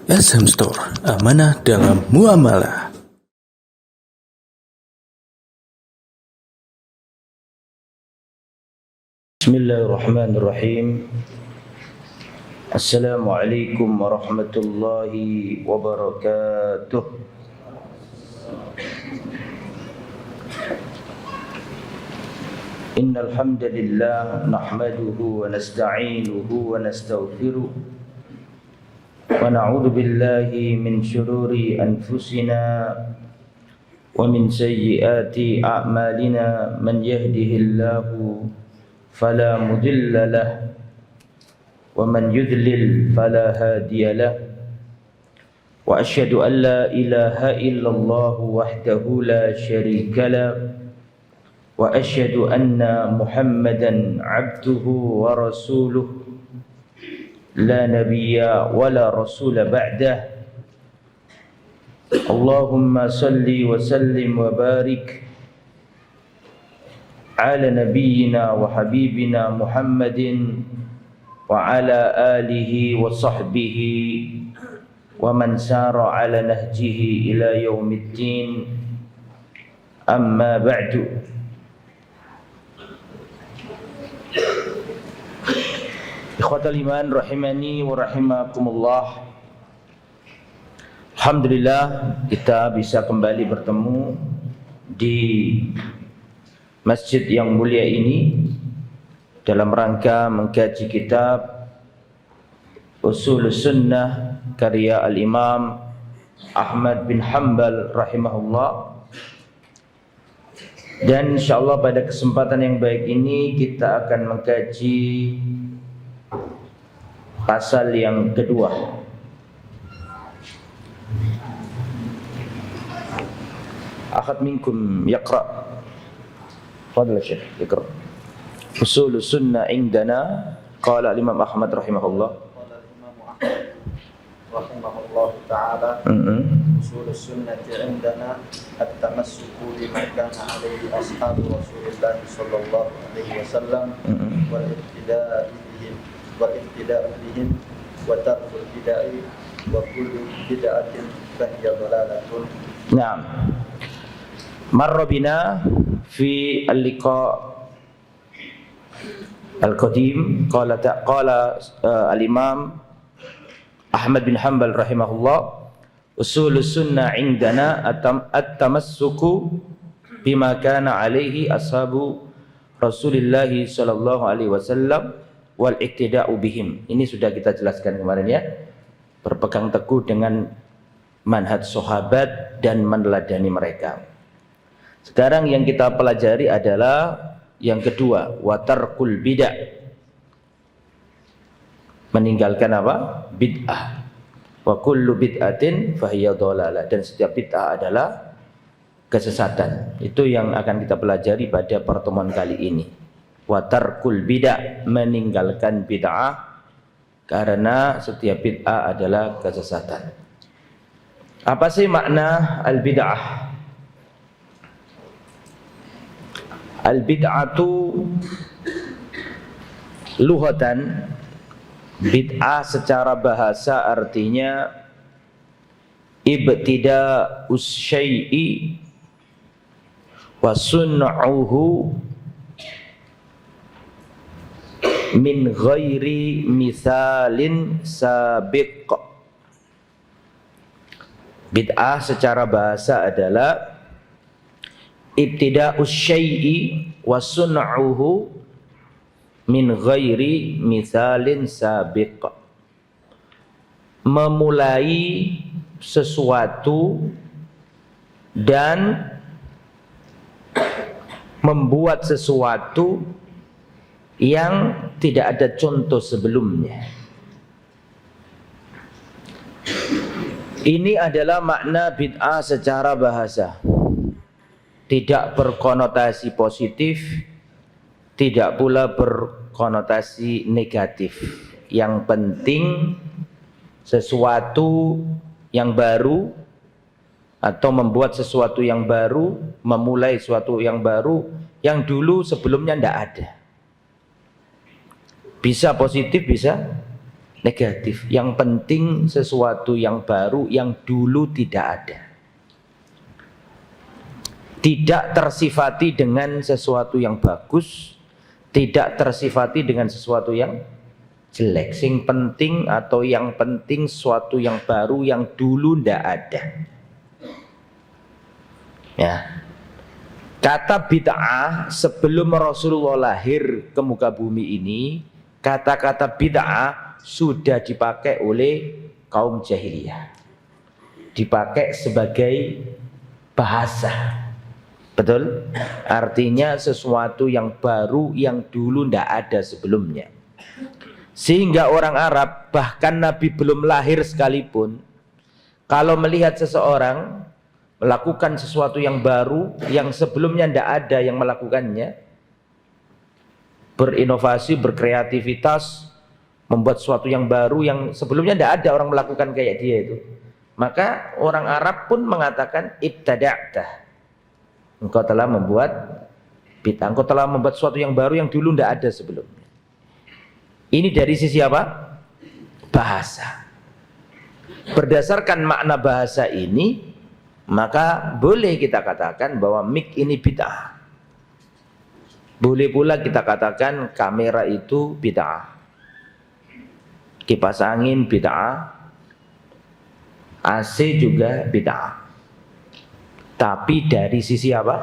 SM Store, amanah dalam muamalah. Bismillahirrahmanirrahim. Assalamualaikum warahmatullahi wabarakatuh. Innal hamdalillah nahmaduhu wa nasta'inuhu wa nastaghfiruh wa na'udzu billahi min shururi anfusina wa min sayyiati a'malina. Man yahdihillahu fala mudilla lahu wa man yudlil fala hadiya lahu. Wa asyhadu an la ilaha illallah wahdahu la syarika lahu wa asyhadu anna Muhammadan abduhu wa rasuluh la nabiyya wa la rasula ba'dah. Allahumma salli wa sallim wa barik ala nabiyyina wa habibina Muhammadin wa ala alihi wa sahbihi wa man sara ala nahjihi ila yaumiddin. Amma ba'du. Ikhwatal iman rahimani wa rahimakumullah. Alhamdulillah kita bisa kembali bertemu di masjid yang mulia ini dalam rangka mengkaji kitab Ushulus Sunnah karya Al-Imam Ahmad bin Hanbal rahimahullah. Dan insyaallah pada kesempatan yang baik ini kita akan mengkaji pasal yang kedua. Ahad minkum yaqra. Fadhil Syekh, iqra. Ushulus Sunnah indana qala Imam Ahmad rahimahullah. Qala Imam Ahmad rahimahullah ta'ala Ushulus Sunnati indana at-tamassuku bima kana alaihi ashabu Rasulillah sallallahu alaihi wasallam wal ittida'u bihim wa tarkul bid'ah wa kullu bid'atin fahiya dhalalatun. Naam. Marra bina fi al-liqa al-qadim qala al-imam Ahmad bin Hanbal rahimahullah, usulus sunnah indana at-tamassuku bima kana alaihi ashabu Rasulillah sallallahu alaihi wasallam wal iktida'u bihim. Ini sudah kita jelaskan kemarin ya. Berpegang teguh dengan manhaj sahabat dan meneladani mereka. Sekarang yang kita pelajari adalah yang kedua, watarkul bid'ah. Meninggalkan apa? Bid'ah. Wa kullu bid'atin fahiya dhalalah, dan setiap bid'ah adalah kesesatan. Itu yang akan kita pelajari pada pertemuan kali ini. Watarkul bid'ah, meninggalkan bid'ah karena setiap bid'ah adalah kesesatan. Apa sih makna al-bid'ah? Al-bid'atu lughatan, bid'ah secara bahasa artinya ibtida'us syai'i wa sun'uhu min ghairi mithalin sabiq. Bid'ah secara bahasa adalah ibtida'us syai'i wa sun'uhu min ghairi mithalin sabiq. Memulai sesuatu dan membuat sesuatu yang tidak ada contoh sebelumnya. Ini adalah makna bid'ah secara bahasa. Tidak berkonotasi positif, tidak pula berkonotasi negatif. Yang penting sesuatu yang baru atau membuat sesuatu yang baru, memulai sesuatu yang baru yang dulu sebelumnya tidak ada. Bisa positif, bisa negatif. Yang penting sesuatu yang baru yang dulu tidak ada. Tidak tersifati dengan sesuatu yang bagus, tidak tersifati dengan sesuatu yang jelek. Sing penting atau yang penting sesuatu yang baru yang dulu tidak ada. Ya. Kata bid'ah sebelum Rasulullah lahir ke muka bumi ini, kata-kata bid'ah sudah dipakai oleh kaum jahiliyah. Dipakai sebagai bahasa. Betul? Artinya sesuatu yang baru yang dulu tidak ada sebelumnya. Sehingga orang Arab, bahkan Nabi belum lahir sekalipun, kalau melihat seseorang melakukan sesuatu yang baru yang sebelumnya tidak ada yang melakukannya, berinovasi, berkreativitas, membuat sesuatu yang baru yang sebelumnya tidak ada orang melakukan kayak dia itu, maka orang Arab pun mengatakan ibtada'tah, engkau telah membuat bid'ah, engkau telah membuat sesuatu yang baru yang dulu tidak ada sebelumnya. Ini dari sisi apa? Bahasa. Berdasarkan makna bahasa ini, maka boleh kita katakan bahwa mic ini bid'ah. Boleh pula kita katakan kamera itu bid'ah, kipas angin bid'ah, AC juga bid'ah. Tapi dari sisi apa?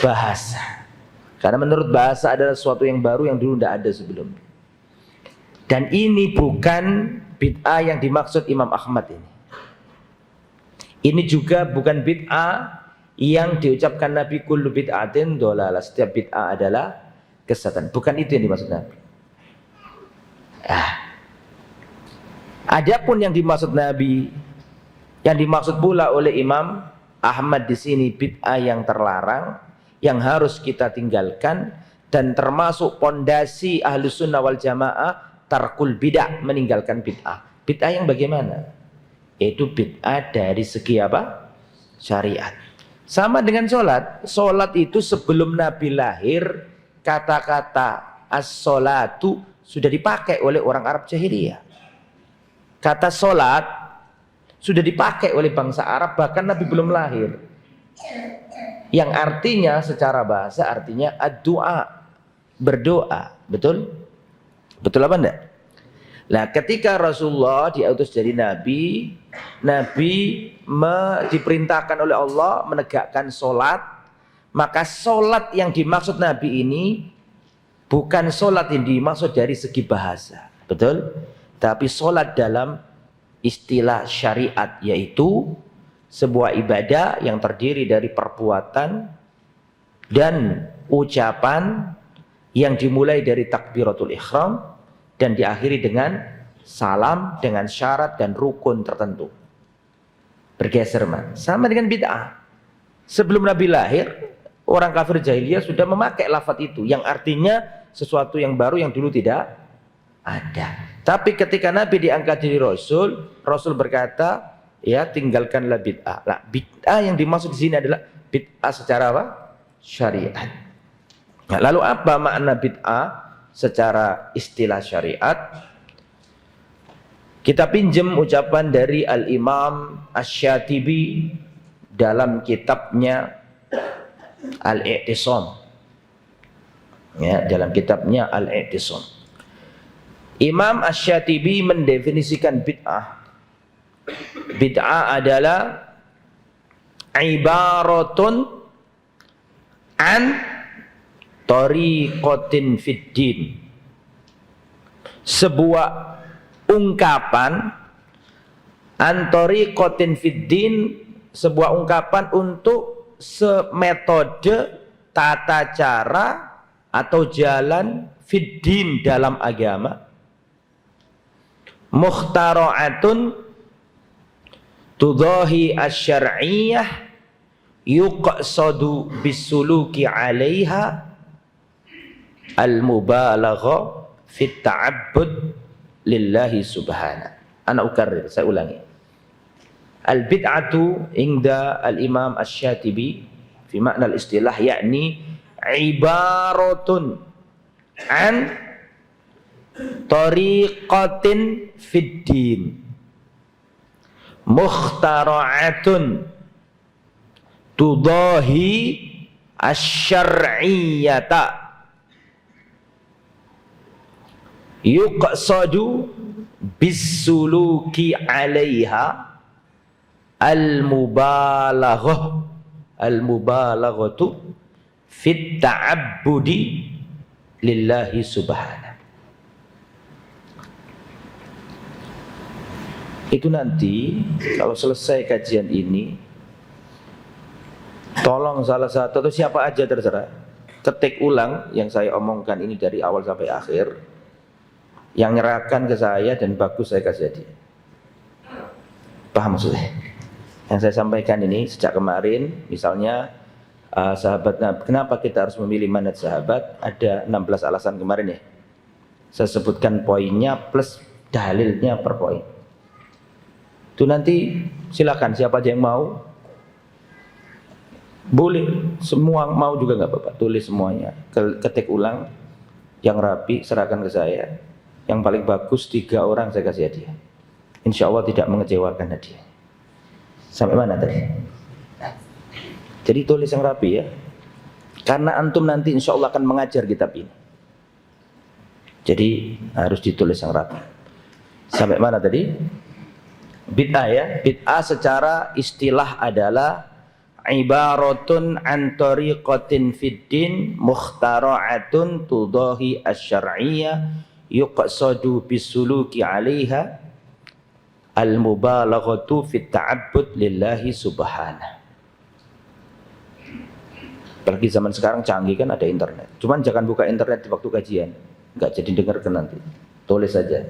Bahasa. Karena menurut bahasa adalah sesuatu yang baru yang dulu tidak ada sebelumnya. Dan ini bukan bid'ah yang dimaksud Imam Ahmad ini. Ini juga bukan bid'ah yang diucapkan Nabi kullu bid'atin dhalalah, setiap bid'ah adalah kesesatan. Bukan itu yang dimaksud Nabi. Adapun yang dimaksud Nabi, yang dimaksud pula oleh Imam Ahmad di sini bid'ah yang terlarang, yang harus kita tinggalkan, dan termasuk pondasi Ahlus Sunnah wal Jamaah tarkul bid'ah, meninggalkan bid'ah. Bid'ah yang bagaimana? Itu bid'ah dari segi apa? Syariat. Sama dengan sholat. Sholat itu sebelum Nabi lahir, kata-kata as-sholatu sudah dipakai oleh orang Arab jahiliyah. Kata sholat sudah dipakai oleh bangsa Arab bahkan Nabi belum lahir. Yang artinya secara bahasa artinya ad-du'a, berdoa. Betul? Betul apa enggak? Nah, ketika Rasulullah diutus jadi Nabi, Nabi diperintahkan oleh Allah menegakkan sholat. Maka sholat yang dimaksud Nabi ini bukan sholat yang dimaksud dari segi bahasa. Betul? Tapi sholat dalam istilah syariat, yaitu sebuah ibadah yang terdiri dari perbuatan dan ucapan yang dimulai dari takbiratul ihram dan diakhiri dengan salam dengan syarat dan rukun tertentu. Bergeser sama dengan bid'ah. Sebelum Nabi lahir, orang kafir jahiliyah sudah memakai lafaz itu yang artinya sesuatu yang baru yang dulu tidak ada. Tapi ketika Nabi diangkat jadi Rasul, Rasul berkata, ya tinggalkanlah bid'ah. Nah, bid'ah yang dimaksud di sini adalah bid'ah secara apa? Syariat. Nah, lalu apa makna bid'ah secara istilah syariat? Kita pinjam ucapan dari Al-Imam Asy-Syatibi dalam kitabnya Al-I'tisam. Ya, dalam kitabnya Al-I'tisam. Imam Asy-Syatibi mendefinisikan bid'ah. Bid'ah adalah ibaratun an tariqatin fid din. Sebuah ungkapan an tariqatin fid din, sebuah ungkapan untuk semetode, tata cara atau jalan fid din dalam agama. Mukhtara'atun tudahi asy-syar'iyyah yuqsadu bisuluki 'alaiha al-mubalagha fit ta'abbud lillahi subhanahu. Ana ukarrir, saya ulangi. Al-bid'atu inda al-Imam Asy-Syatibi fi makna al-istilah yakni ibaratun an tariqatin fid din mukhtara'atun tudahi asy-syar'iyyata yuqsadu bisuluki 'alaiha al-mubalaghatu fit ta'abbudi lillahi subhanahu. Itu nanti kalau selesai kajian ini, tolong salah satu atau siapa aja terserah ketik ulang yang saya omongkan ini dari awal sampai akhir, yang nyerahkan ke saya dan bagus saya kasih hadiah. Paham maksudnya? Yang saya sampaikan ini sejak kemarin, misalnya sahabat, kenapa kita harus memilih manhaj sahabat? Ada 16 alasan kemarin ya. Saya sebutkan poinnya plus dalilnya per poin. Itu nanti silakan siapa aja yang mau, boleh, semua mau juga nggak apa-apa, tulis semuanya, ketik ulang yang rapi, serahkan ke saya. Yang paling bagus 3 orang saya kasih hadiah. Insya Allah tidak mengecewakan hadiah. Sampai mana tadi? Jadi tulis yang rapi ya, karena antum nanti insya Allah akan mengajar kitab ini. Jadi harus ditulis yang rapi. Sampai mana tadi? Bid'ah ya. Bid'ah secara istilah adalah ibaratun an tariqatin fid din mukhtara'atun tudahi asy-syar'iyyah yuqsadu bisuluki 'alaiha al-mubalaghatu fit ta'abbud lillahi subhanahu. Apalagi zaman sekarang canggih kan, ada internet. Cuman jangan buka internet di waktu kajian, enggak jadi dengarkan nanti. Tulis saja.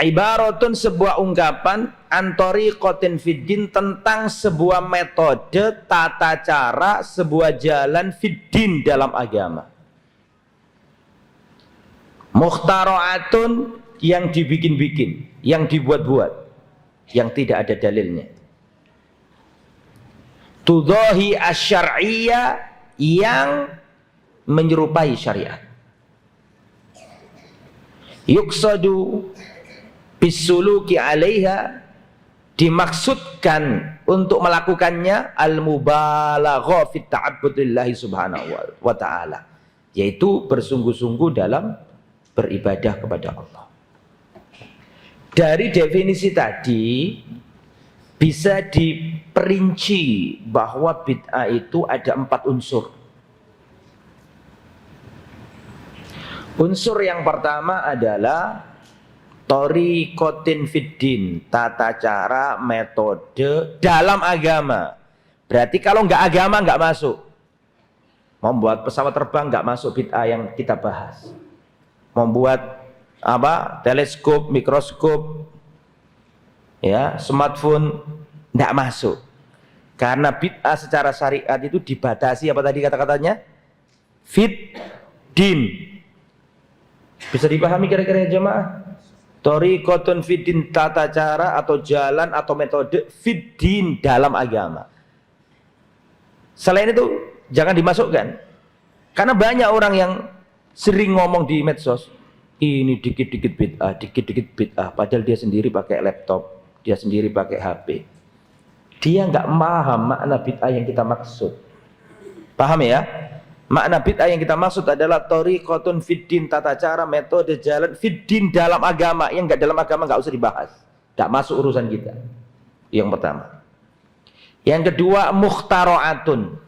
Ibaratun sebuah ungkapan antori kotin fiddin tentang sebuah metode, tata cara, sebuah jalan fiddin dalam agama. Mukhtara'atun yang dibikin-bikin, yang dibuat-buat, yang tidak ada dalilnya. Tudahi asy-syar'iyyah yang menyerupai syariat. Yuqsadu bisuluki 'alaiha, dimaksudkan untuk melakukannya al-mubalaghah fit ta'abbudillahi subhanahu wa ta'ala, yaitu bersungguh-sungguh dalam beribadah kepada Allah. Dari definisi tadi bisa diperinci bahwa bid'ah itu ada 4 unsur. Unsur yang pertama adalah tariqatin fiddin, tata cara, metode dalam agama. Berarti kalau nggak agama nggak masuk. Membuat pesawat terbang nggak masuk bid'ah yang kita bahas. Membuat teleskop, mikroskop, ya, smartphone nggak masuk. Karena bid'ah secara syariat itu dibatasi apa tadi kata-katanya? Fiddin. Bisa dipahami kira-kira ya jemaah? Tariqatun fiddin, tata cara atau jalan atau metode fiddin dalam agama. Selain itu jangan dimasukkan. Karena banyak orang yang sering ngomong di medsos, ini dikit-dikit bid'ah, dikit-dikit bid'ah, padahal dia sendiri pakai laptop, dia sendiri pakai HP. Dia nggak paham makna bid'ah yang kita maksud. Paham ya? Makna bid'ah yang kita maksud adalah tariqatun fiddin, tata cara, metode, jalan fiddin dalam agama. Yang nggak dalam agama nggak usah dibahas, nggak masuk urusan kita. Yang pertama. Yang kedua, mukhtara'atun.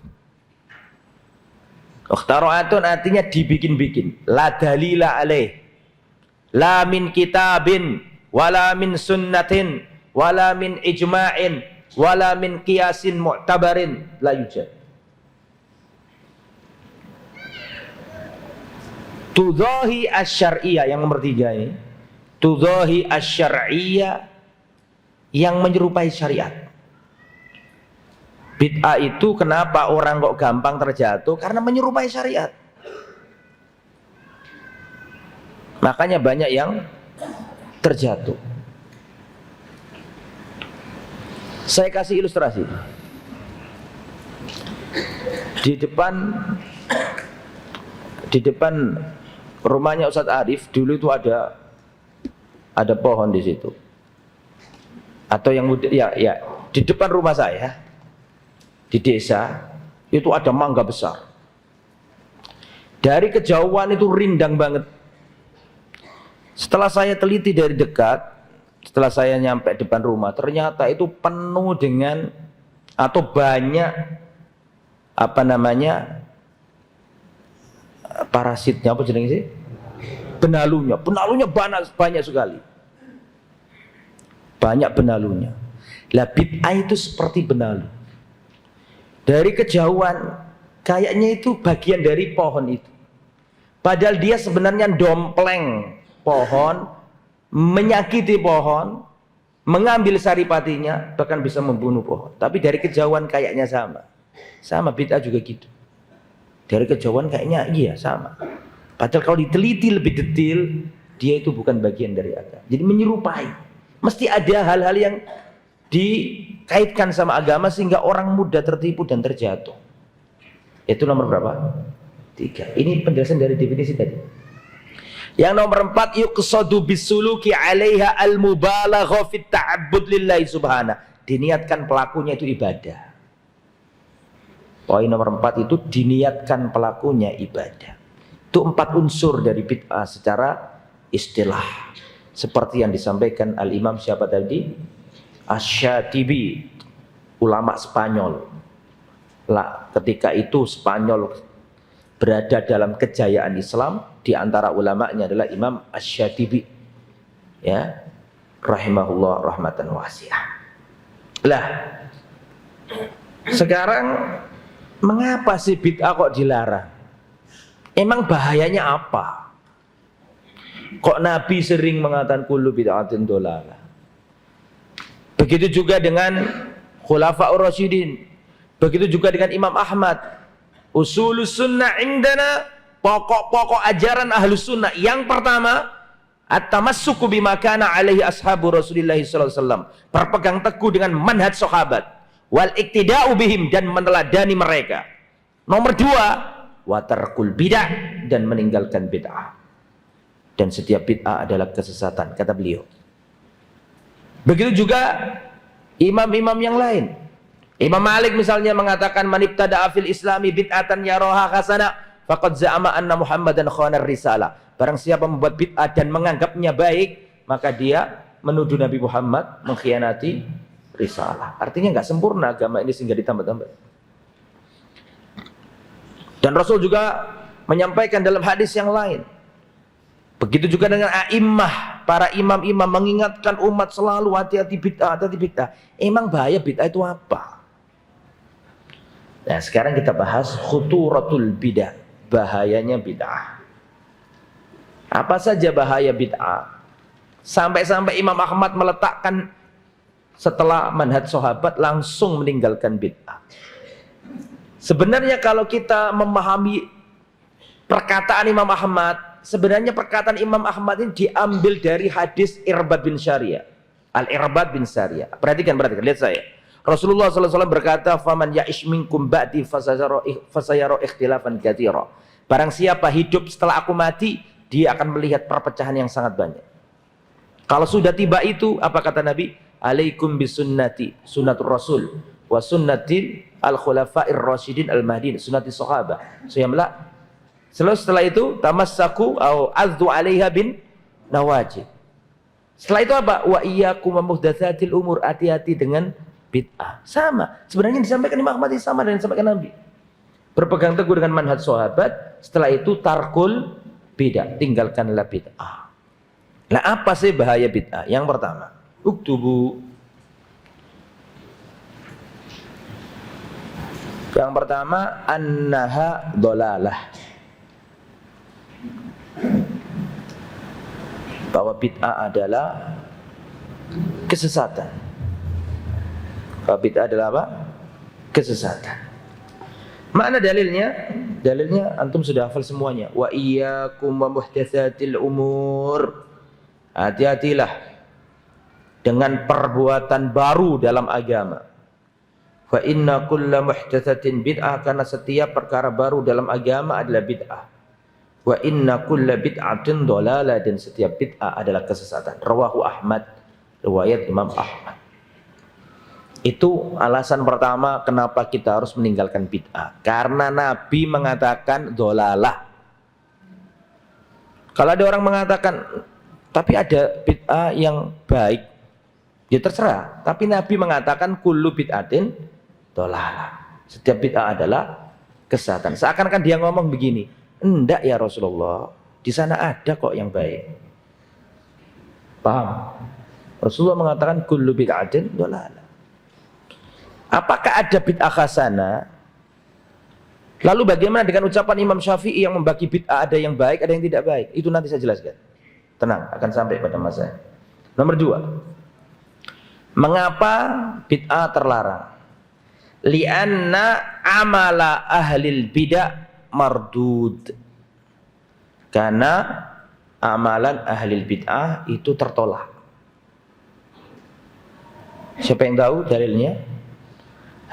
Mukhtara'atun artinya dibikin-bikin. La dalila alaih, la min kitabin, wala min sunnatin, wala min ijma'in, wala min qiyasin mu'tabarin, la yujad. Tudahi asy-syar'iyyah, yang nomor 3 ini. Tudahi asy-syar'iyyah, yang menyerupai syariat. Bid'ah itu kenapa orang kok gampang terjatuh? Karena menyerupai syariat. Makanya banyak yang terjatuh. Saya kasih ilustrasi. Di depan Rumahnya Ustadz Arif dulu itu ada pohon di situ. Atau yang ya di depan rumah saya di desa itu ada mangga besar. Dari kejauhan itu rindang banget. Setelah saya teliti dari dekat, setelah saya nyampe depan rumah, ternyata itu penuh dengan atau banyak parasitnya, apa jenis sih? Benalunya banyak sekali. Banyak benalunya. Lah bid'ah itu seperti benalu. Dari kejauhan kayaknya itu bagian dari pohon itu. Padahal dia sebenarnya dompleng pohon, menyakiti pohon, mengambil saripatinya, bahkan bisa membunuh pohon. Tapi dari kejauhan kayaknya sama. Sama bid'ah juga gitu. Dari kejauhan kayaknya iya sama. Padahal kalau diteliti lebih detail, dia itu bukan bagian dari agama. Jadi menyerupai. Mesti ada hal-hal yang dikaitkan sama agama sehingga orang mudah tertipu dan terjatuh. Itu nomor berapa? 3. Ini penjelasan dari definisi tadi. Yang nomor 4, yuqsadu bisuluki 'alaiha al-mubalagha fit ta'abbud lillahi subhanahu. Diniatkan pelakunya itu ibadah. Poin nomor 4 itu diniatkan pelakunya ibadah. Itu 4 unsur dari bid'ah secara istilah. Seperti yang disampaikan Al-Imam siapa tadi? Asy-Syatibi, ulama Spanyol. Ketika itu Spanyol berada dalam kejayaan Islam, di antara ulamanya adalah Imam Asy-Syatibi. Ya, rahimahullah rahmatan wasi'ah. Lah, sekarang mengapa sih bid'ah kok dilarang? Emang bahayanya apa? Kok Nabi sering mengatakan kullu bid'atin dolalah? Begitu juga dengan Khulafaur Rasyidin. Begitu juga dengan Imam Ahmad. Usulus sunnah indana, pokok-pokok ajaran ahlus sunnah. Yang pertama, at-tamassuku bima kana alaihi ashabu Rasulillah sallallahu alaihi wasallam. Berpegang teguh dengan manhaj sahabat. Wal iktida'u bihim, dan meneladani mereka. Nomor 2, wa tarkul bid'ah, dan meninggalkan bid'ah. Dan setiap bid'ah adalah kesesatan, kata beliau. Begitu juga imam-imam yang lain. Imam Malik misalnya mengatakan man ibtada'a fil islami bid'atan yaraha hasanah faqad za'ama anna Muhammadan khana risalah. Barang siapa membuat bid'ah dan menganggapnya baik, maka dia menuduh Nabi Muhammad mengkhianati risalah. Artinya enggak sempurna agama ini sehingga ditambah-tambah. Dan Rasul juga menyampaikan dalam hadis yang lain. Begitu juga dengan a'immah, para imam-imam mengingatkan umat selalu hati-hati bid'ah, hati-hati bid'ah. Emang bahaya bid'ah itu apa? Nah, sekarang kita bahas khuturatul bid'ah, bahayanya bid'ah. Apa saja bahaya bid'ah? Sampai-sampai Imam Ahmad meletakkan setelah manhaj sahabat langsung meninggalkan bid'ah. Sebenarnya kalau kita memahami perkataan Imam Ahmad, sebenarnya perkataan Imam Ahmad ini diambil dari hadis Irbad bin Syariah. Al-Irbad bin Syariah. Perhatikan, lihat saya. Rasulullah SAW berkata, "Faman ya'ish minkum ba'di fasayara ikhtilafan katsira." Barang siapa hidup setelah aku mati, dia akan melihat perpecahan yang sangat banyak. Kalau sudah tiba itu, apa kata Nabi? Alaikum bisunnati, sunnatur Rasul, wa sunnatil al-khulafa'ir rasyidin al-mahdin, sunnati sahabah. Setelah itu tamassaku au azdu 'alaiha bin nawajib. Setelah itu apa? Wa iyyakum muhdatsatil umur, hati-hati dengan bid'ah. Sama. Sebenarnya disampaikan Imam Ahmad sama dengan disampaikan Nabi. Berpegang teguh dengan manhaj sahabat, setelah itu tarkul bid'ah, tinggalkanlah bid'ah. Nah, apa sih bahaya bid'ah? Yang pertama, uktubu. Yang pertama, annaha dhalalah. Bahwa bid'ah adalah kesesatan. Bahwa bid'ah adalah apa? Kesesatan. Mana dalilnya? Dalilnya antum sudah hafal semuanya. Wa iyyakum wa muhdatsatil umur. Hati-hatilah dengan perbuatan baru dalam agama. Fa inna kulla muhdatsatin bid'ah, karena setiap perkara baru dalam agama adalah bid'ah. Wa inna kulla bid'atin dhalalah, dan setiap bid'ah adalah kesesatan. Rawahu Ahmad, riwayat Imam Ahmad. Itu alasan pertama kenapa kita harus meninggalkan bid'ah. Karena Nabi mengatakan dhalalah. Kalau ada orang mengatakan tapi ada bid'ah yang baik, ya terserah. Tapi Nabi mengatakan kullu bid'atin dhalalah. Setiap bid'ah adalah kesesatan. Seakan-akan dia ngomong begini, enggak ya Rasulullah, di sana ada kok yang baik. Paham? Rasulullah mengatakan kullu bid'atin dhalalah. Apakah ada bid'ah hasanah? Lalu bagaimana dengan ucapan Imam Syafi'i yang membagi bid'ah, ada yang baik, ada yang tidak baik? Itu nanti saya jelaskan. Tenang, akan sampai pada masa. Nomor 2. Mengapa bid'ah terlarang? Li'anna amala ahlil bid'ah mardud. Karena amalan ahlil bid'ah itu tertolak. Siapa yang tahu dalilnya?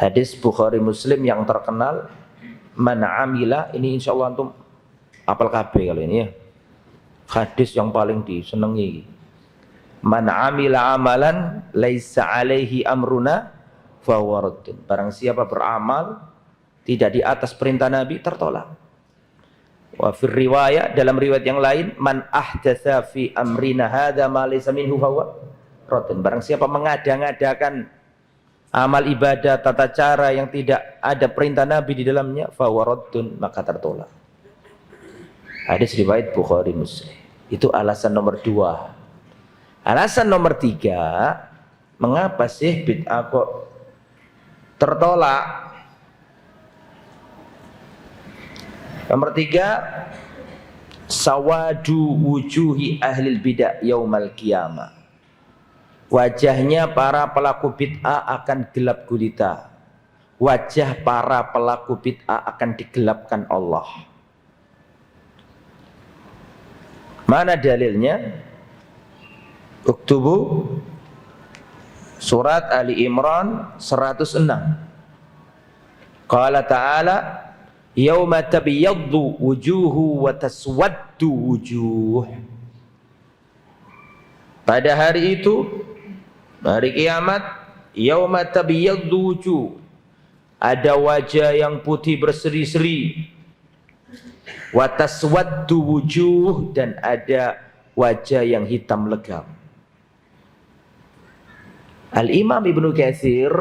Hadis Bukhari Muslim yang terkenal, man amila, ini insya Allah antum apal kabeh kalau ini ya. Hadis yang paling disenangi. Man amila amalan laisa alaihi amruna fahuwa raddun. Barang siapa beramal tidak di atas perintah Nabi, tertolak. Wa fir riwayat, dalam riwayat yang lain, man ahdatsa fi amrina hadza ma laysa minhu fahuwa raddun. Barang siapa mengada-ngadakan amal ibadah, tata cara yang tidak ada perintah Nabi di dalamnya, fahuwa raddun, maka tertolak. Hadis riwayat Bukhari Muslim. Itu alasan nomor 2. Alasan nomor 3, mengapa sih bid'ah kok tertolak? Nomor 3, sawadu wujuhi ahlil bid'ah yaumal qiyamah. Wajahnya para pelaku bid'ah akan gelap gulita. Wajah para pelaku bid'ah akan digelapkan Allah. Mana dalilnya? Uktubu surat Ali Imran 106. Qala ta'ala yauma tabyaddu wujuhu wa taswaddu wujuh. Pada hari itu, hari kiamat, yauma tabyaddu wujuh, ada wajah yang putih berseri-seri, wa taswaddu wujuh, dan ada wajah yang hitam legam. Al-Imam Ibnu Katsir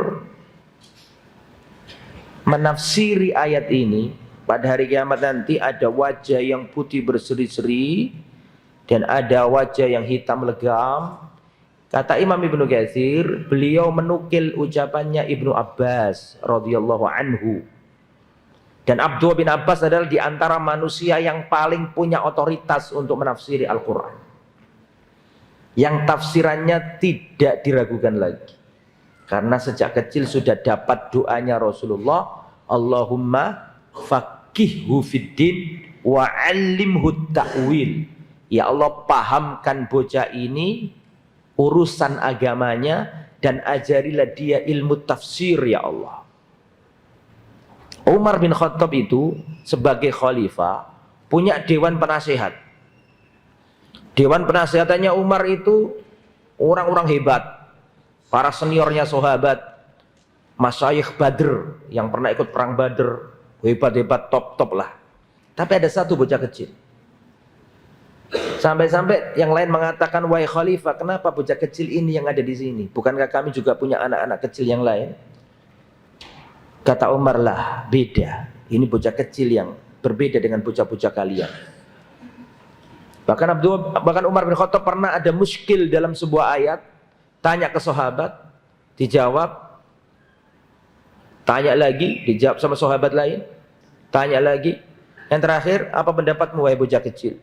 menafsiri ayat ini, pada hari kiamat nanti ada wajah yang putih berseri-seri dan ada wajah yang hitam legam. Kata Imam Ibnu Katsir, beliau menukil ucapannya Ibnu Abbas radhiyallahu anhu. Dan Abdullah bin Abbas adalah di antara manusia yang paling punya otoritas untuk menafsiri Al-Quran, yang tafsirannya tidak diragukan lagi. Karena sejak kecil sudah dapat doanya Rasulullah, Allahumma faqihhu fiddin wa 'allimhu ta'wil. Ya Allah, pahamkan bocah ini urusan agamanya dan ajarilah dia ilmu tafsir ya Allah. Umar bin Khattab itu sebagai khalifah punya dewan penasehat. Dewan penasehatannya Umar itu orang-orang hebat, para seniornya sahabat, masyayikh Badr yang pernah ikut perang Badr, hebat-hebat, top-top lah. Tapi ada satu bocah kecil. Sampai-sampai yang lain mengatakan, wahai khalifah, kenapa bocah kecil ini yang ada di sini? Bukankah kami juga punya anak-anak kecil yang lain? Kata Umar, lah beda. Ini bocah kecil yang berbeda dengan bocah-bocah kalian. Bahkan Umar bin Khattab pernah ada muskil dalam sebuah ayat, tanya ke sahabat, dijawab, tanya lagi, dijawab sama sahabat lain, tanya lagi. Yang terakhir, apa pendapatmu wahai bocah kecil?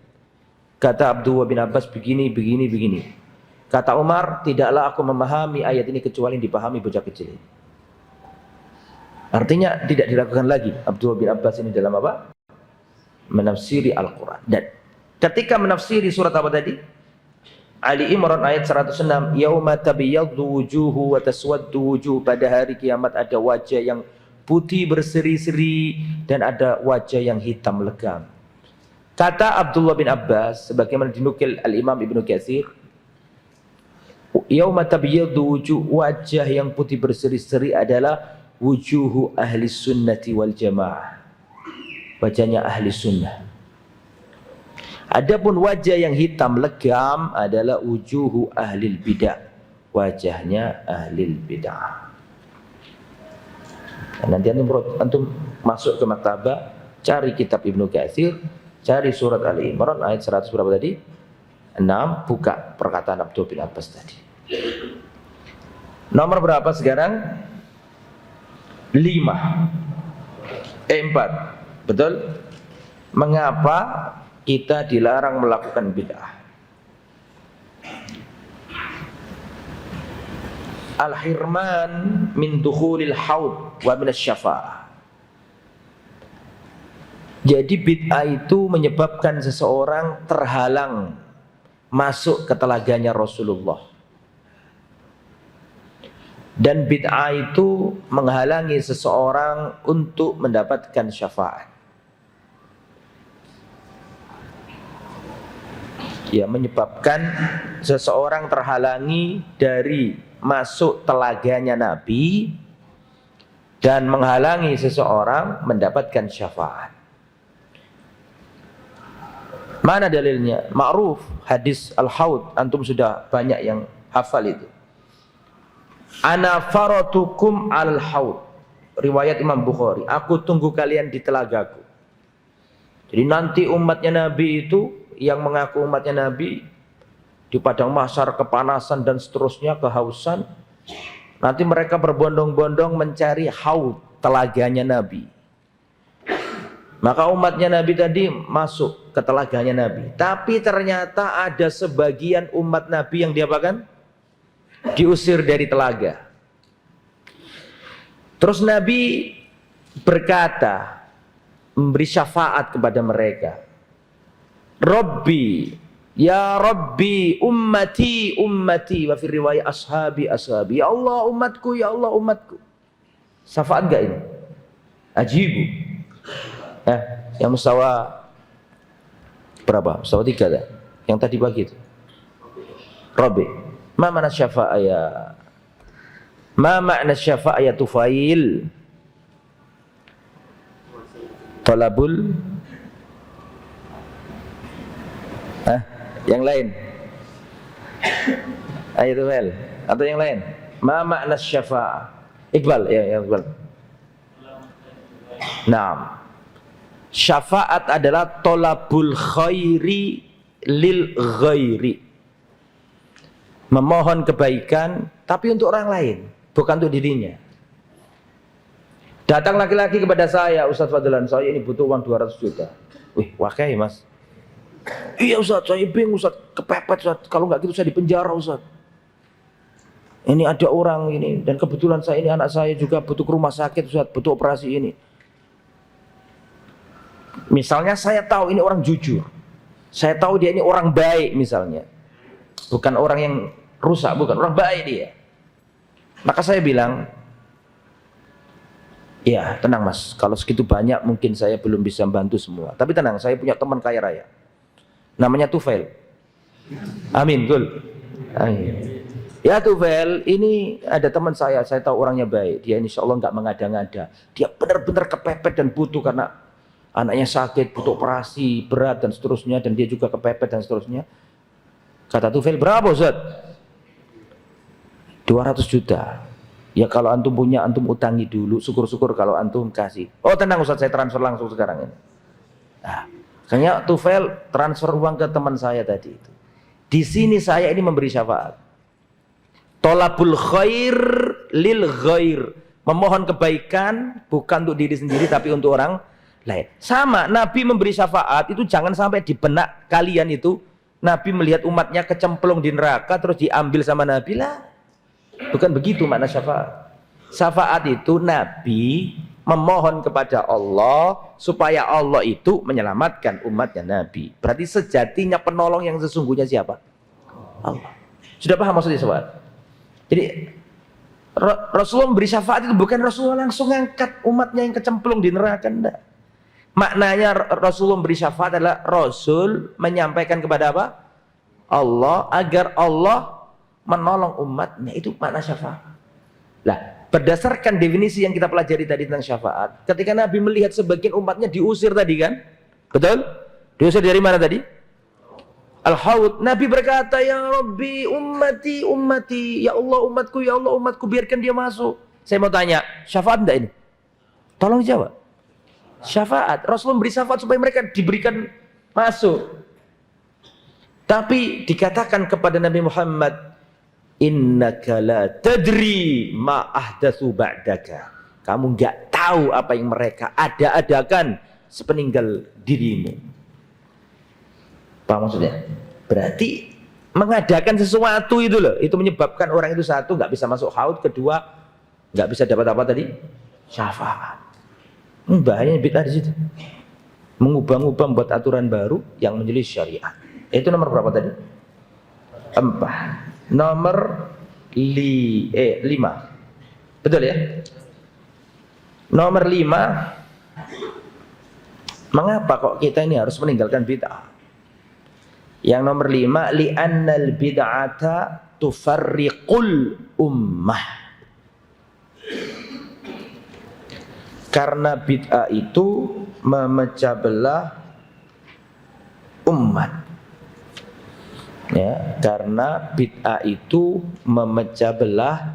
Kata Abdullah bin Abbas, begini. Kata Umar, tidaklah aku memahami ayat ini kecuali yang dipahami bocah kecil ini. Artinya tidak dilakukan lagi Abdullah bin Abbas ini dalam apa? Menafsiri Al-Quran. Dan ketika menafsiri surat apa tadi? Ali Imran ayat 106, yauma tabyaddu wujuhu wa taswaddu wujuh. Pada hari kiamat ada wajah yang putih berseri-seri dan ada wajah yang hitam legam. Kata Abdullah bin Abbas sebagaimana dinukil Al-Imam Ibnu Katsir, yauma tabyaddu wujuh, wajah yang putih berseri-seri adalah wujuhu ahli sunnati wal jamaah, wajahnya ahli sunnah. Adapun wajah yang hitam legam adalah wujuhu ahli bidah, wajahnya ahli bidah. Nanti antum masuk ke maktabah, cari kitab Ibnu Katsir, cari surat Ali Imran ayat 100 berapa tadi? 6, buka perkataan Abdul bin Abbas tadi. Nomor berapa sekarang? 5. 4. Betul? Mengapa kita dilarang melakukan bid'ah? Al-hirman min dukhulil haud wa min asy-syafa'ah. Jadi bid'ah itu menyebabkan seseorang terhalang masuk ke telaganya Rasulullah. Dan bid'ah itu menghalangi seseorang untuk mendapatkan syafaat. Ya, menyebabkan seseorang terhalangi dari masuk telaganya Nabi dan menghalangi seseorang mendapatkan syafaat. Mana dalilnya? Ma'ruf hadis Al-Haud, antum sudah banyak yang hafal itu. Ana faratukum al-haud, riwayat Imam Bukhari, aku tunggu kalian di telagaku. Jadi nanti umatnya Nabi itu, yang mengaku umatnya Nabi, di padang mahsyar kepanasan dan seterusnya, kehausan, nanti mereka berbondong-bondong mencari haud, telaganya Nabi. Maka umatnya Nabi tadi masuk ke telaganya Nabi, tapi ternyata ada sebagian umat Nabi yang diapakan? Diusir dari telaga. Terus Nabi berkata, memberi syafaat kepada mereka, Rabbi, ya Rabbi, ummati, ummati, wa fi riwayat ashabi, ashabi, ya Allah umatku, ya Allah umatku. Syafaat enggak ini? Ajibu. Yang mustawa berapa? Mustawa 3 dah. Yang tadi pagi itu. Rabbi. Ma makna syafa'a ya? Ma makna syafa'a ya Tufail? Talabul yang lain? Ayo Tufail atau yang lain? Ma makna syafa'a? Iqbal, ya Iqbal. Naam. Syafaat adalah tolabul khairi lil ghairi, memohon kebaikan tapi untuk orang lain, bukan untuk dirinya. Datang laki-laki kepada saya, Ustaz Fadlan, saya ini butuh uang 200 juta. Wih, wakai mas. Iya Ustaz, saya bingung Ustaz, kepepet Ustaz, kalau nggak gitu saya di penjara Ustaz. Ini ada orang ini, dan kebetulan saya ini anak saya juga butuh ke rumah sakit Ustaz, butuh operasi ini. Misalnya saya tahu ini orang jujur, saya tahu dia ini orang baik misalnya, bukan orang yang rusak, bukan, orang baik dia. Maka saya bilang, ya tenang mas, kalau segitu banyak mungkin saya belum bisa membantu semua, tapi tenang, saya punya teman kaya raya, namanya Tufail. Amin, betul. Amin. Ya Tufail, ini ada teman saya tahu orangnya baik, dia insya Allah nggak mengada-ngada, dia benar-benar kepepet dan butuh karena anaknya sakit, butuh operasi berat dan seterusnya, dan dia juga kepepet dan seterusnya. Kata Tufail, berapa Ustaz? 200 juta. Ya kalau antum punya, antum utangi dulu, syukur-syukur kalau antum kasih. Oh tenang Ustaz, saya transfer langsung sekarang ini. Nah, kayaknya Tufail transfer uang ke teman saya tadi itu. Di sini saya ini memberi syafaat. Tolabul khair lil ghair, memohon kebaikan bukan untuk diri sendiri tapi untuk orang lain. Sama, Nabi memberi syafaat itu jangan sampai di benak kalian itu Nabi melihat umatnya kecemplung di neraka terus diambil sama Nabi lah. Bukan begitu makna syafaat. Syafaat itu Nabi memohon kepada Allah supaya Allah itu menyelamatkan umatnya Nabi. Berarti sejatinya penolong yang sesungguhnya siapa? Allah. Sudah paham maksudnya syafaat? Jadi Rasulullah memberi syafaat itu bukan Rasulullah langsung ngangkat umatnya yang kecemplung di neraka, enggak. Maknanya Rasulullah memberi syafaat adalah Rasul menyampaikan kepada apa? Allah, agar Allah menolong umatnya. Itu makna syafaat. Lah, berdasarkan definisi yang kita pelajari tadi tentang syafaat, ketika Nabi melihat sebagian umatnya diusir tadi kan? Betul? Diusir dari mana tadi? Al-Haud. Nabi berkata, ya Rabbi ummati ummati, ya Allah umatku, biarkan dia masuk. Saya mau tanya, syafaat enggak ini? Tolong jawab. Syafaat. Rasulullah memberi syafaat supaya mereka diberikan masuk. Tapi dikatakan kepada Nabi Muhammad, innaka la tadri ma ahdatsu ba'daka. Kamu enggak tahu apa yang mereka adakan sepeninggal dirimu. Paham maksudnya? Berarti mengadakan sesuatu itu loh, itu menyebabkan orang itu satu enggak bisa masuk haud, kedua enggak bisa dapat apa tadi? Syafaat. Bahayanya bid'ah di situ. Mengubah-ubah membuat aturan baru yang menyelisih syariat. Itu nomor berapa tadi? 4. Nomor 5. Betul ya? Nomor 5. Mengapa kok kita ini harus meninggalkan bid'ah? Yang nomor 5, li'annal bid'ata tufarriqul ummah. Karena bid'ah itu memecah belah umat. Ya, karena bid'ah itu memecah belah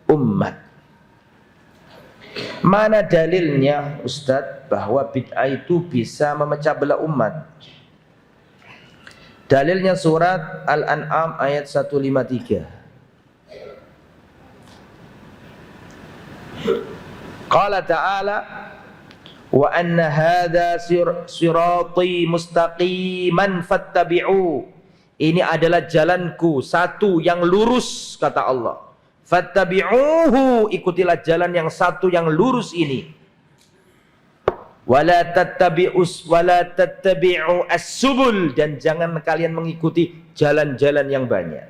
umat. Mana dalilnya Ustadz bahwa bid'ah itu bisa memecah belah umat? Dalilnya surat Al-An'am ayat 153. Qala ta'ala wa anna hadha sirati mustaqiman fattabi'u. Ini adalah jalanku satu yang lurus, kata Allah. Fattabi'uhu, ikutilah jalan yang satu yang lurus ini. Wala tattabi'u as-subul, dan jangan kalian mengikuti jalan-jalan yang banyak.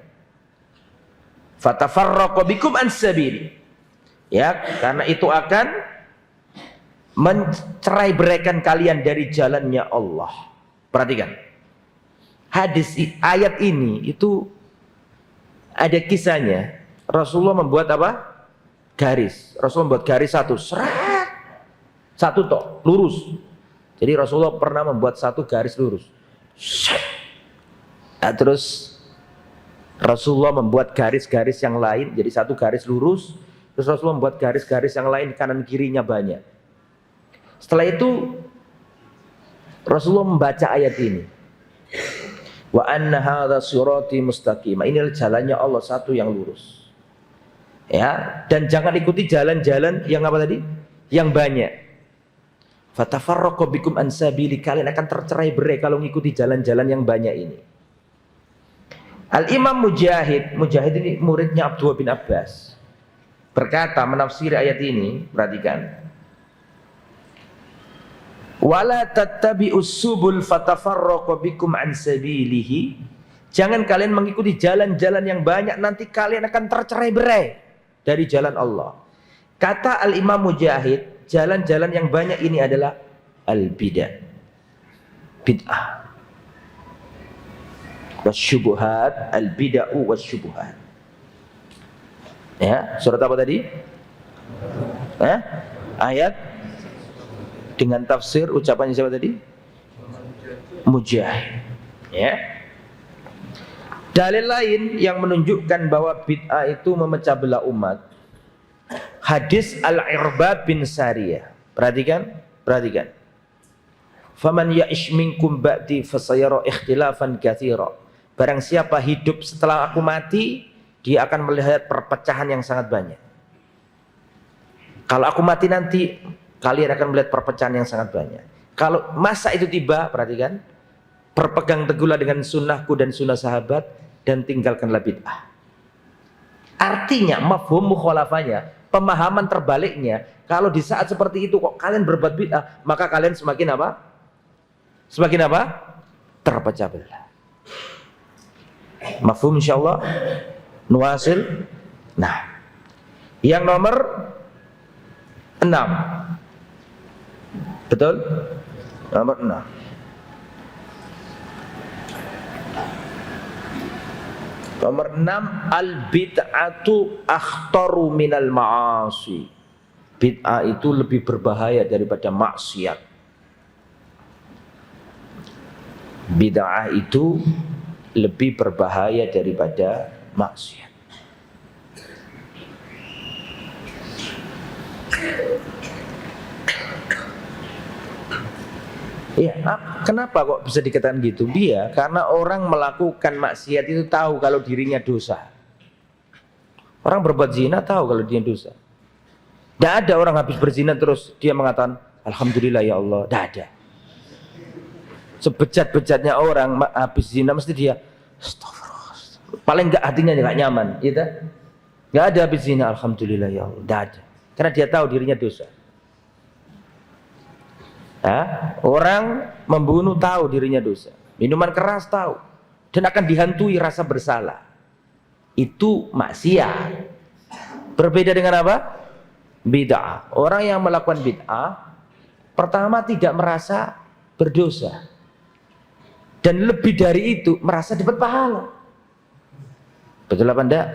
Fatafarraqu bikum an sabili. Ya, karena itu akan mencerai-beraikan kalian dari jalannya Allah. Perhatikan. Ayat ini itu ada kisahnya. Rasulullah membuat apa? Garis. Rasulullah membuat garis satu. Satu toh, lurus. Jadi Rasulullah pernah membuat satu garis lurus. Nah, terus Rasulullah membuat garis-garis yang lain jadi satu garis lurus. Terus Rasulullah membuat garis-garis yang lain kanan kirinya banyak. Setelah itu Rasulullah membaca ayat ini. Wa anna hadza sirati mustaqim. Ini adalah jalannya Allah satu yang lurus. Ya, dan jangan ikuti jalan-jalan yang apa tadi? Yang banyak. Fatafarraqu bikum an sabili, kalian akan tercerai-berai kalau mengikuti jalan-jalan yang banyak ini. Al-Imam Mujahid ini muridnya Abdullah bin Abbas, berkata menafsiri ayat ini, perhatikan. Wala tattabi'us subul fatafarraqu bikum an sabilihi. Jangan kalian mengikuti jalan-jalan yang banyak, nanti kalian akan tercerai-berai dari jalan Allah. Kata Al-Imam Mujahid, jalan-jalan yang banyak ini adalah al-bid'ah. Bid'ah. Wasyubuhat, al-bid'ah wasyubuhat. Ya, surat apa tadi? Ayat dengan tafsir ucapannya siapa tadi? Mujahid. Ya. Dalil lain yang menunjukkan bahwa bid'ah itu memecah belah umat. Hadis Al-Irbad bin Sariyah. Perhatikan. Faman ya'ish minkum ba'di fasayara ikhtilafan katsira. Barang siapa hidup setelah aku mati, dia akan melihat perpecahan yang sangat banyak. Kalau aku mati nanti, kalian akan melihat perpecahan yang sangat banyak. Kalau masa itu tiba, perhatikan, berpegang teguhlah dengan sunnahku dan sunnah sahabat, dan tinggalkanlah bid'ah. Artinya, mafhum mukhalafahnya, pemahaman terbaliknya, kalau di saat seperti itu kok kalian berbuat bid'ah, maka kalian semakin apa? Semakin apa? Terpecah belah. Mafhum insyaallah? Nuwasil. Nah, yang nomor 6. Betul? Nomor 6. Nomor 6, al-bid'atu akhtaru minal ma'asi. Bid'ah itu lebih berbahaya daripada maksiat. Bid'ah itu lebih berbahaya daripada maksiat. Ya, kenapa kok bisa dikatakan gitu? Dia karena orang melakukan maksiat itu tahu kalau dirinya dosa. Orang berbuat zina tahu kalau dirinya dosa. Tidak ada orang habis berzina terus dia mengatakan alhamdulillah ya Allah. Tidak ada. Sebejat-bejatnya orang habis zina mesti dia astagfirullah. Paling enggak hatinya enggak nyaman, gitu. Enggak ada habis zina alhamdulillah ya Allah. Tidak ada. Karena dia tahu dirinya dosa. Orang membunuh tahu dirinya dosa, minuman keras tahu, dan akan dihantui rasa bersalah. Itu maksiat. Berbeda dengan apa? Bid'ah. Orang yang melakukan bid'ah pertama tidak merasa berdosa, dan lebih dari itu merasa dapat pahala. Betul apa enggak?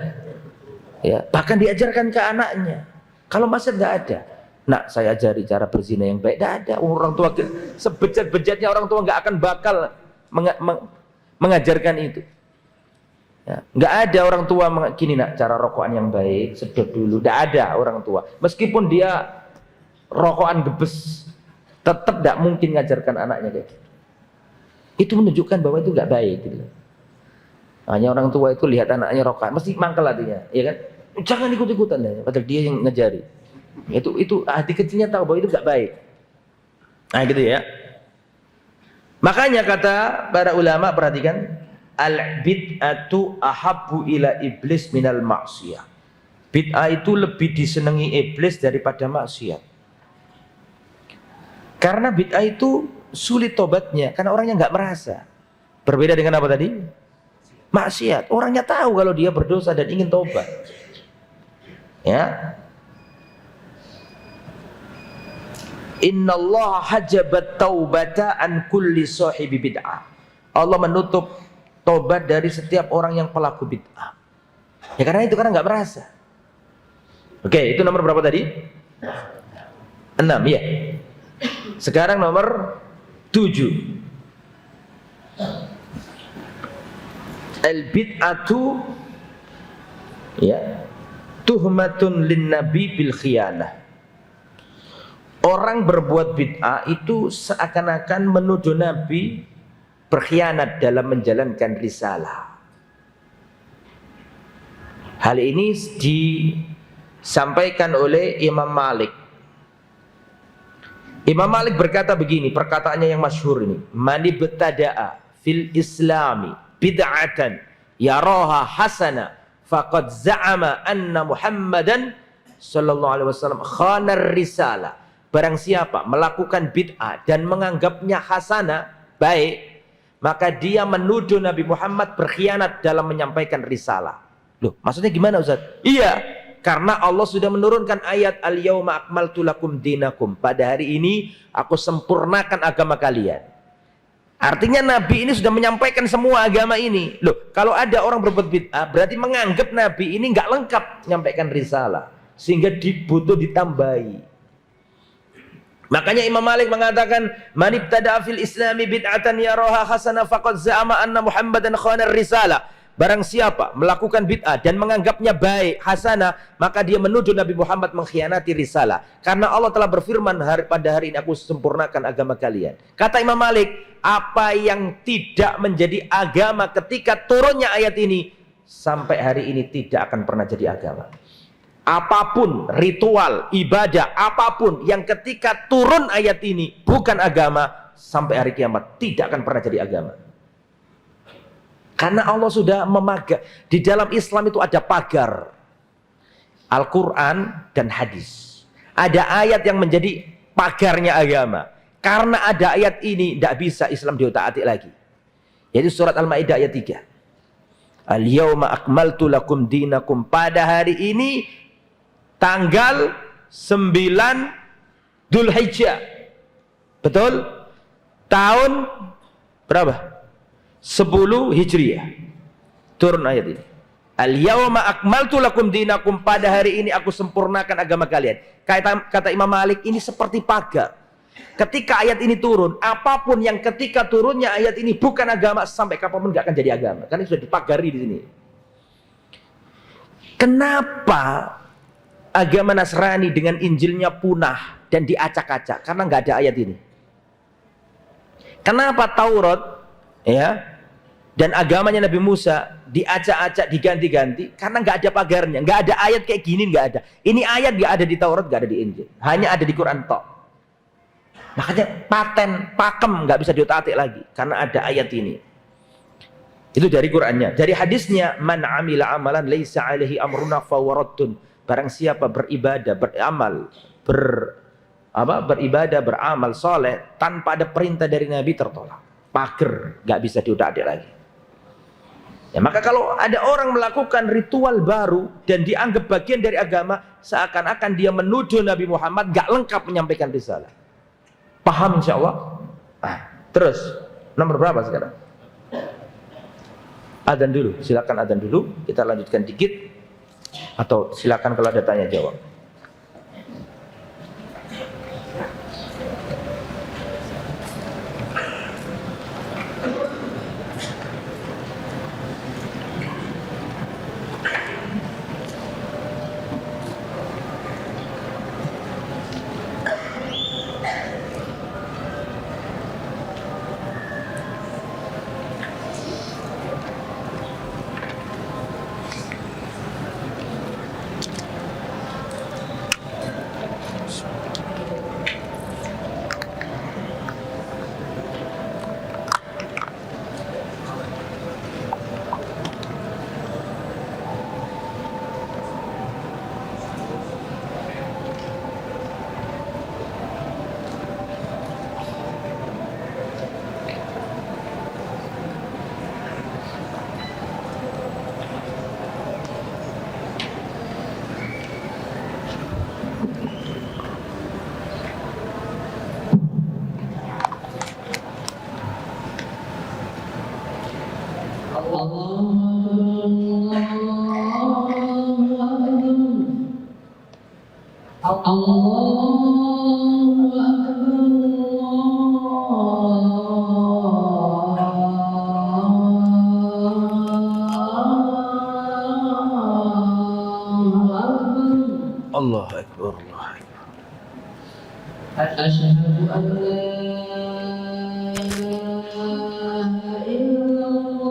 Ya, bahkan diajarkan ke anaknya. Kalau masih enggak ada, nak saya ajari cara berzina yang baik. Tidak ada. Orang tua sebejat-bejatnya orang tua nggak akan bakal mengajarkan itu. Ya, nggak ada orang tua gini nak cara rokokan yang baik sedot dulu. Tidak ada orang tua. Meskipun dia rokokan gebes, tetap tidak mungkin ngajarkan anaknya kayak gitu. Itu menunjukkan bahwa itu nggak baik. Gitu. Hanya orang tua itu lihat anaknya rokokan, mesti mangkel hatinya, ya kan? Jangan ikut-ikutan, padahal dia yang ngajari. Itu hati kecilnya tahu bahwa itu nggak baik. Nah gitu ya. Makanya kata para ulama, perhatikan, al-bid'atu ahabbu ila iblis minal maksiyah. Bid'ah itu lebih disenangi iblis daripada maksiat. Karena bid'ah itu sulit tobatnya, karena orangnya nggak merasa. Berbeda dengan apa tadi? Maksiat. Orangnya tahu kalau dia berdosa dan ingin tobat. Ya. Innallaha hajabat taubata an kulli sahibi bid'ah. Allah menutup tobat dari setiap orang yang pelaku bid'ah. Ya karena itu, karena nggak merasa. Oke, itu nomor berapa tadi? 6 ya. Sekarang nomor 7. Al-bid'atu ya tuhmatun lin nabi bil khiyanah. Orang berbuat bid'ah itu seakan-akan menuduh Nabi berkhianat dalam menjalankan risalah. Hal ini disampaikan oleh Imam Malik. Imam Malik berkata begini, perkataannya yang masyhur ini, "Man ibtada'a fil islami bid'atan yaraha hasana faqad za'ama anna Muhammadan sallallahu alaihi wasallam khana risalah." Barang siapa melakukan bid'ah dan menganggapnya hasanah, baik, maka dia menuduh Nabi Muhammad berkhianat dalam menyampaikan risalah. Loh, maksudnya gimana Ustaz? Iya, karena Allah sudah menurunkan ayat al-yauma akmaltu lakum dinakum. Pada hari ini aku sempurnakan agama kalian. Artinya Nabi ini sudah menyampaikan semua agama ini. Loh, kalau ada orang berbuat bid'ah berarti menganggap Nabi ini nggak lengkap menyampaikan risalah, sehingga butuh ditambahi. Makanya Imam Malik mengatakan, "Man ibtada'a fil islami bid'atan yaraha hasanah faqad za'ama anna Muhammadan khana risalah." Barang siapa melakukan bid'ah dan menganggapnya baik, hasanah, maka dia menuduh Nabi Muhammad mengkhianati risalah. Karena Allah telah berfirman, pada hari ini aku sempurnakan agama kalian. Kata Imam Malik, apa yang tidak menjadi agama ketika turunnya ayat ini, sampai hari ini tidak akan pernah jadi agama. Apapun ritual, ibadah, apapun yang ketika turun ayat ini bukan agama, sampai hari kiamat tidak akan pernah jadi agama. Karena Allah sudah memagar. Di dalam Islam itu ada pagar Al-Quran dan hadis. Ada ayat yang menjadi pagarnya agama. Karena ada ayat ini, tidak bisa Islam diotak-atik lagi. Yaitu surat Al-Ma'idah ayat 3. Al-yawma akmaltu lakum dinakum. Pada hari ini tanggal 9 Dzulhijjah. Betul? tahun berapa? 10 Hijriah turun ayat ini. Al-yawma akmaltu lakum dinakum, pada hari ini aku sempurnakan agama kalian. Kata Imam Malik, ini seperti pagar. Ketika ayat ini turun, apapun yang ketika turunnya ayat ini bukan agama, sampai kapanpun nggak akan jadi agama. Karena sudah dipagari di sini. Kenapa agama Nasrani dengan Injilnya punah dan diacak-acak? Karena nggak ada ayat ini. Kenapa Taurat ya dan agamanya Nabi Musa diacak-acak, diganti-ganti? Karena nggak ada pagarnya, nggak ada ayat kayak gini, nggak ada. Ini ayat nggak ada di Taurat, nggak ada di Injil, hanya ada di Quran tok. Makanya pakem nggak bisa diotak-atik lagi karena ada ayat ini. Itu dari Qurannya. Dari hadisnya, man amila amalan laisa alaihi amruna fawaradun. Barang siapa beribadah, beramal, beramal soleh tanpa ada perintah dari Nabi, tertolak. Pager, nggak bisa diotak-atik lagi. Ya, maka kalau ada orang melakukan ritual baru dan dianggap bagian dari agama, seakan-akan dia menuduh Nabi Muhammad nggak lengkap menyampaikan risalah. Paham insya Allah? Terus nomor berapa sekarang? Adzan dulu, silakan adzan dulu. Kita lanjutkan dikit, atau silakan kalau ada tanya jawab. Allah Akbar, Allah Akbar. Asyhadu an la ilaha illallah.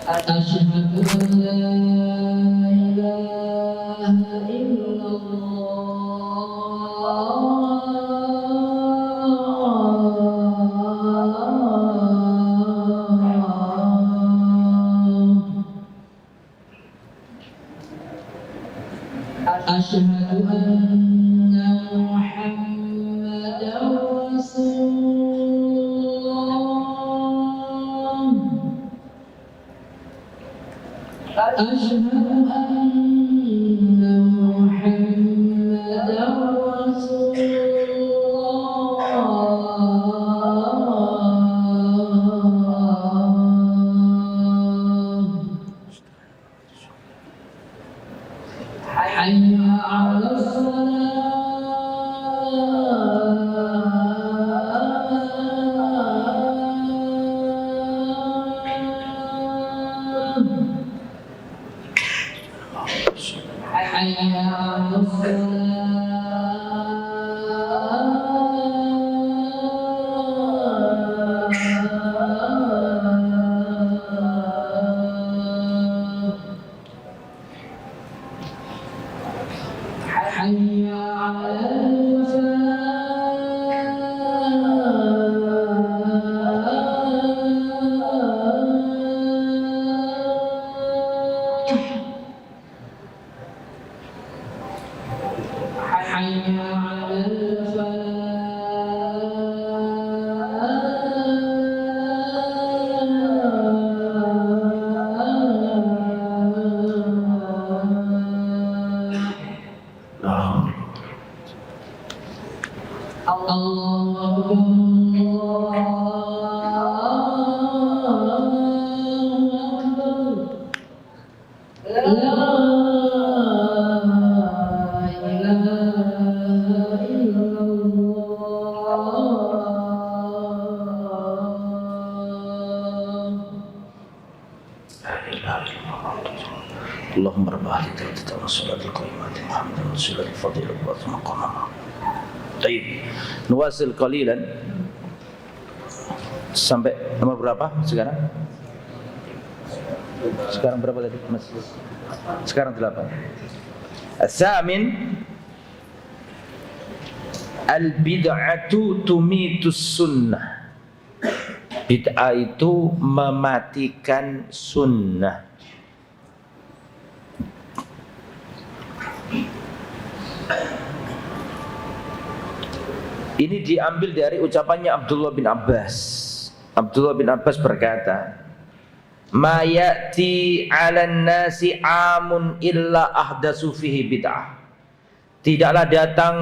Asyhadu an la ilaha Asyhadu anna Muhammadan Rasulullah. Asyhadu anna Muhammadan Rasulullah. Hayya 'alas salah. Hayya 'alas حي على الفلاح Allahumma rabb hadhihi salatul qaimat Muhammadin rasulul fadil wa maqamah. Baik. Nuwasil qalilan. Sampai nomor berapa sekarang? Sekarang berapa tadi, Mas? Sekarang 8. As-samin al-bid'atu tumitus sunnah. Bid'ah itu mematikan sunnah. Ini diambil dari ucapannya Abdullah bin Abbas. Abdullah bin Abbas berkata, "Ma ya'ti 'alan nasi 'amun illa ahdatsu fihi bid'ah." Tidaklah datang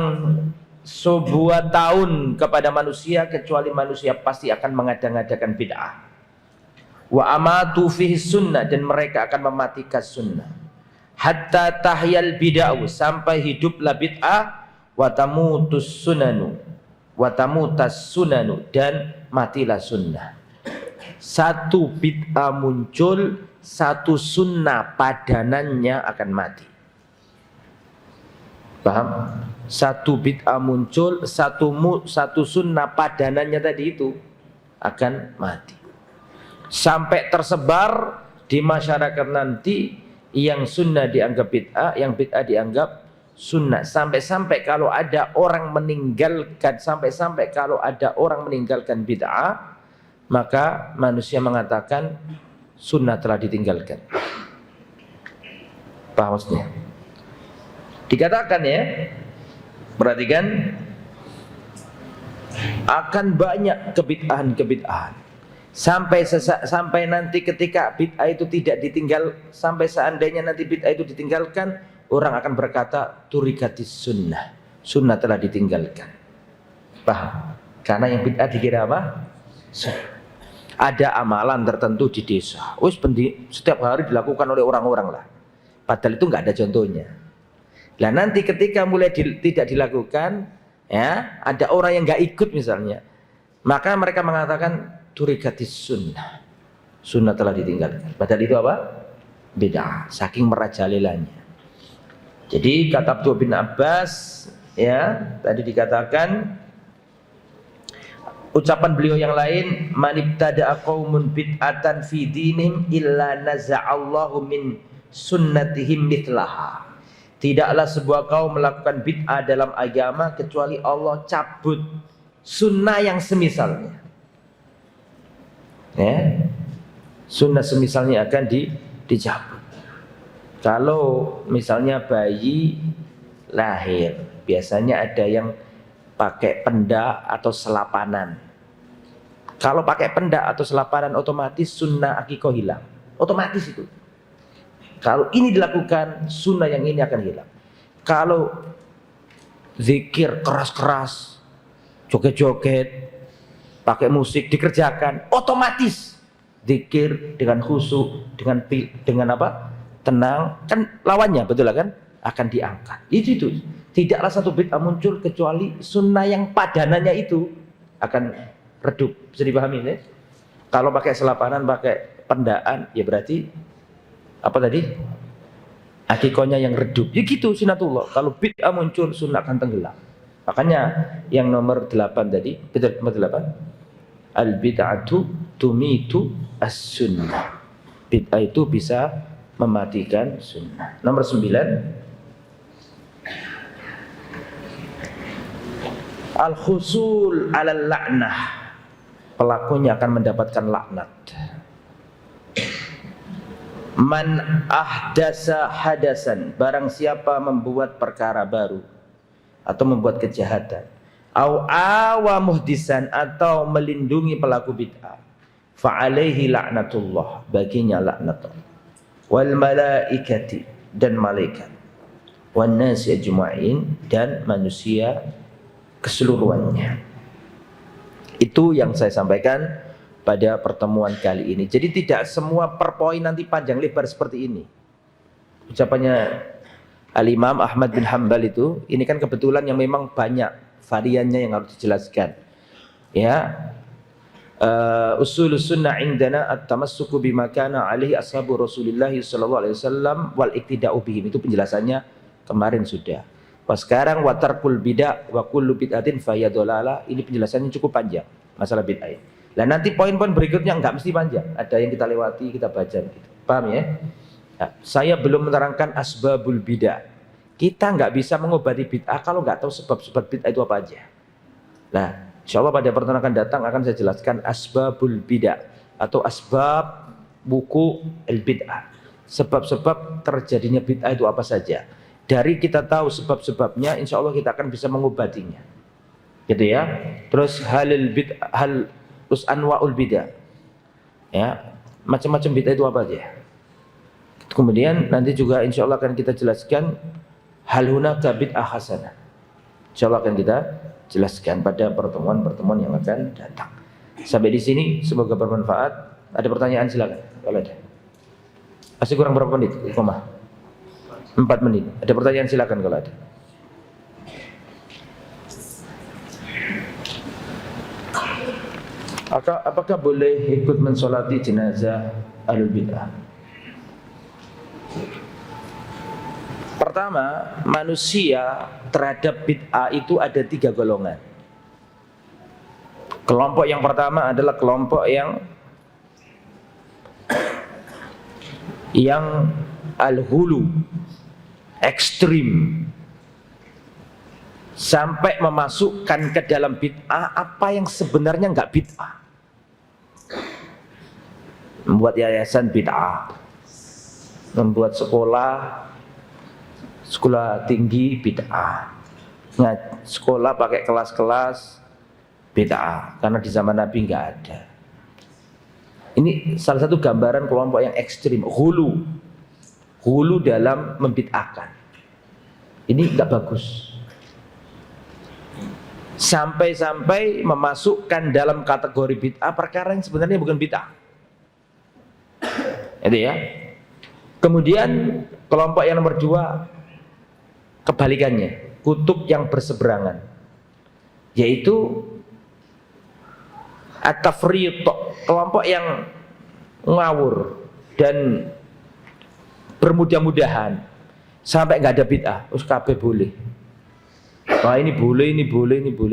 sebuah tahun kepada manusia kecuali manusia pasti akan mengada-ngadakan bid'ah. Wa amatu fihi sunnah, dan mereka akan mematikan sunnah. Hatta tahyal bid'ah, sampai hiduplah bid'ah, wa tamutus sunanu, wa tamutas sunanu, dan matilah sunnah. Satu bid'ah muncul, satu sunnah padanannya akan mati. Paham? Satu bid'ah muncul, satu sunnah padanannya tadi itu akan mati. Sampai tersebar di masyarakat nanti, yang sunnah dianggap bid'ah, yang bid'ah dianggap sunnah. Sampai-sampai kalau ada orang meninggalkan bid'ah, maka manusia mengatakan sunnah telah ditinggalkan. Paham maksudnya? Dikatakan ya, perhatikan, akan banyak kebid'ahan. Sampai nanti ketika bid'ah itu tidak ditinggal, sampai seandainya nanti bid'ah itu ditinggalkan, orang akan berkata turikatis sunnah, sunnah telah ditinggalkan. Paham? Karena yang bid'ah dikira apa? Ada amalan tertentu di desa, setiap hari dilakukan oleh orang-orang lah, padahal itu nggak ada contohnya. Nah nanti ketika mulai tidak dilakukan, ya, ada orang yang nggak ikut misalnya, maka mereka mengatakan turikatis sunnah, sunnah telah ditinggalkan. Padahal itu apa? Bid'ah, saking merajalelanya. Jadi kata Abdullah bin Abbas, ya, tadi dikatakan, ucapan beliau yang lain, man ibtada'a qaumun bid'atan fi dinihim illa naza'allahu min sunnatihim mithlaha. Tidaklah sebuah kaum melakukan bid'ah dalam agama kecuali Allah cabut sunnah yang semisalnya. Ya, sunnah semisalnya akan dicabut. Kalau misalnya bayi lahir, biasanya ada yang pakai pendak atau selapanan. Kalau pakai pendak atau selapanan, otomatis sunnah akikoh hilang. Otomatis itu. Kalau ini dilakukan, sunnah yang ini akan hilang. Kalau zikir keras-keras, joget-joget, pakai musik dikerjakan, otomatis zikir dengan khusyuk, dengan apa? Tenang, kan lawannya betul kan? Akan diangkat. Itu. Tidaklah satu bid'ah muncul kecuali sunnah yang padanannya itu akan redup. Bisa dipahami ya? Kalau pakai selapanan, pakai pendaan, ya berarti apa tadi? Akikohnya yang redup. Ya gitu sunnatullah. Kalau bid'ah muncul, sunnah akan tenggelam. Makanya yang nomor 8 tadi, betul nomor 8. Al-bid'atu tumitu as-sunnah. Bid'ah itu bisa mematikan sunnah. Nomor 9. Al-khusul 'alal la'nah. Pelakunya akan mendapatkan laknat. Man ahdasa hadasan, barang siapa membuat perkara baru atau membuat kejahatan, au awa muhdisan, atau melindungi pelaku bid'ah, fa alaihi laknatullah, baginya laknat wal malaikati, dan malaikat, wan nasi ajma'in, dan manusia keseluruhannya. Itu yang saya sampaikan pada pertemuan kali ini. Jadi tidak semua per poin nanti panjang lebar seperti ini. Ucapannya Al-Imam Ahmad bin Hanbal itu, ini kan kebetulan yang memang banyak variannya yang harus dijelaskan. Ya, usulus sunnah indana at-tamassuku bima kana alaihi ashabu Rasulillah sallallahu alaihi wasallam wal iktida'u bihim. Itu penjelasannya kemarin sudah. Pas sekarang wa tarkul bid'ah wa kullu bid'atin fahiya dhalalah. Ini penjelasannya cukup panjang masalah bid'ah ini. Nah, nanti poin-poin berikutnya enggak mesti panjang. Ada yang kita lewati, kita baca gitu. Paham ya? Nah, saya belum menerangkan asbabul bid'ah. Kita enggak bisa mengobati bid'ah kalau enggak tahu sebab-sebab bid'ah itu apa aja. Nah, insyaallah pada pertemuan akan datang akan saya jelaskan asbabul bid'ah atau asbab buku al-bid'ah. Sebab-sebab terjadinya bid'ah itu apa saja. Dari kita tahu sebab-sebabnya, insya Allah kita akan bisa mengobatinya, gitu ya. Terus terus anwaul bid'ah, ya, macam-macam bid'ah itu apa aja. Kemudian nanti juga insya Allah akan kita jelaskan hal hunaka bid'ah hasanah. Insya Allah akan kita jelaskan pada pertemuan-pertemuan yang akan datang. Sampai di sini semoga bermanfaat. Ada pertanyaan silakan kalau ada. Masih kurang berapa menit? 4 menit. Ada pertanyaan silakan kalau ada. Apakah boleh ikut mensolati jenazah ahlul bid'ah? Pertama, manusia terhadap bid'ah itu ada 3 golongan. Kelompok yang pertama adalah kelompok yang al-hulu, ekstrim, sampai memasukkan ke dalam bid'ah apa yang sebenarnya enggak bid'ah. Membuat yayasan bid'ah, membuat sekolah tinggi bid'ah, sekolah pakai kelas-kelas bid'ah, karena di zaman Nabi enggak ada. Ini salah satu gambaran kelompok yang ekstrim, hulu dalam membid'ahkan. Ini enggak bagus. Sampai-sampai memasukkan dalam kategori bid'ah perkara yang sebenarnya bukan bid'ah. Itu ya. Kemudian kelompok yang nomor 2 kebalikannya, kutub yang berseberangan, yaitu at-tafriq, kelompok yang ngawur dan bermudah-mudahan sampai nggak ada bid'ah, terus kabeh boleh. Wah, ini boleh,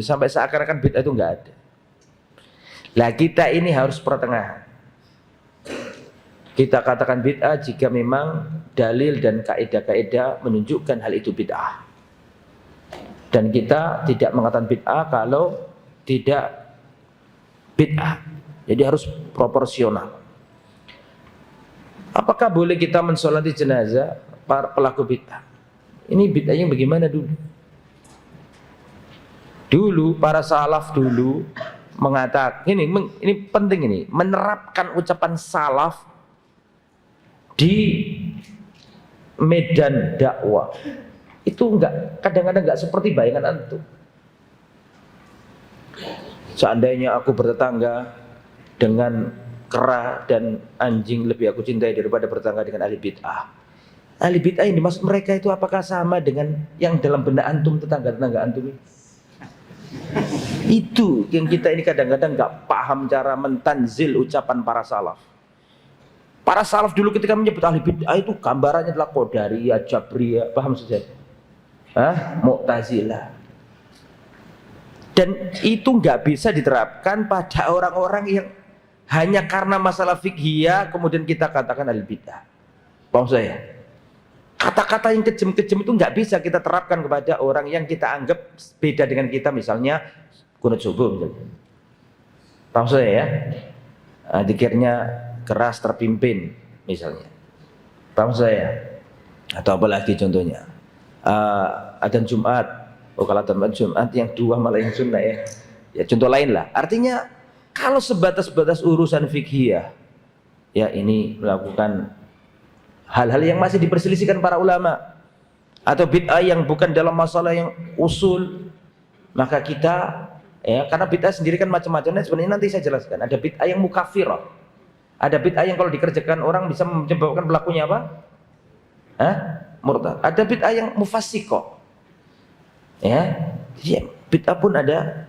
sampai seakan-akan bid'ah itu nggak ada. Lah kita ini harus pertengahan. Kita katakan bid'ah jika memang dalil dan kaidah-kaidah menunjukkan hal itu bid'ah. Dan kita tidak mengatakan bid'ah kalau tidak bid'ah. Jadi harus proporsional. Apakah boleh kita mensolati jenazah para pelaku bid'ah? Ini bid'ahnya bagaimana dulu? Dulu para salaf dulu mengatakan ini penting, ini menerapkan ucapan salaf di medan dakwah. Itu kadang-kadang enggak seperti bayangan antum. Seandainya aku bertetangga dengan kera dan anjing, lebih aku cintai daripada bertetangga dengan ahli bid'ah. Ahli bid'ah yang dimaksud mereka itu apakah sama dengan yang dalam benak antum, tetangga-tetangga antum ini? Itu yang kita ini kadang-kadang enggak paham cara mentanzil ucapan para salaf. Para salaf dulu ketika menyebut ahli bid'ah itu gambarannya adalah Qadariyah, Jabriyah, paham saja? Mu'tazilah. Dan itu nggak bisa diterapkan pada orang-orang yang hanya karena masalah fikhiyah kemudian kita katakan ahli bid'ah. Paham saya? Kata-kata yang kejem-kejem itu nggak bisa kita terapkan kepada orang yang kita anggap beda dengan kita, misalnya kunut subuh misalnya. Paham saya ya? Dikirnya keras terpimpin misalnya. Paham saya? Atau apalagi contohnya adzan Jumat. Kalau adzan Jumat yang 2 malah yang sunnah ya. Ya contoh lain lah. Artinya kalau sebatas urusan fikhiyah, ya ini melakukan hal-hal yang masih diperselisihkan para ulama, atau bid'ah yang bukan dalam masalah yang usul, maka kita ya, karena bid'ah sendiri kan macam-macam. Nah, sebenarnya nanti saya jelaskan. Ada bid'ah yang mukafirah, ada bid'ah yang kalau dikerjakan orang bisa menyebabkan pelakunya apa? Murtad. Ada bid'ah yang mufassiqah. Ya, jadi bid'ah pun ada,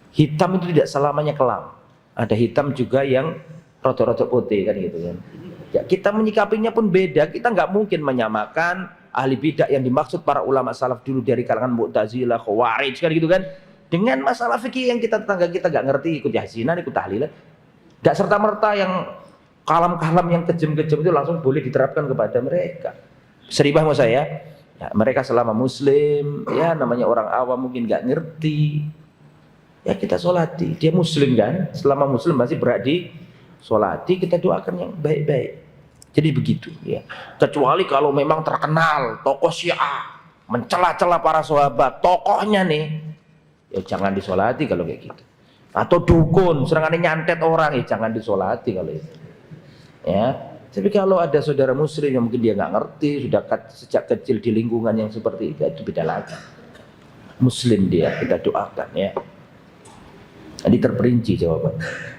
hitam itu tidak selamanya kelam. ada hitam juga yang rada-rada putih kan gitu kan. Ya, kita menyikapinya pun beda. Kita nggak mungkin menyamakan ahli bidah yang dimaksud para ulama salaf dulu dari kalangan Mu'tazilah, Khawarij kan gitu kan, dengan masalah fikih yang tetangga kita nggak ngerti, ikut yasinan, ikut tahlilan. Nggak serta-merta yang kalam-kalam yang kejam-kejam itu langsung boleh diterapkan kepada mereka. Seribah mau saya, ya, mereka selama muslim, ya namanya orang awam mungkin nggak ngerti, ya kita sholati. Dia muslim kan, selama muslim masih berada sholati, kita doakan yang baik-baik. Jadi begitu ya. Kecuali kalau memang terkenal tokoh Syiah mencela-cela para sahabat, tokohnya nih, ya jangan disolati kalau kayak gitu. Atau dukun serangannya nyantet orang, ya jangan disolati kalau itu. Ya. Tapi kalau ada saudara muslim yang mungkin dia nggak ngerti, sudah sejak kecil di lingkungan yang seperti itu beda lagi. Muslim dia, kita doakan ya. Jadi terperinci jawabannya.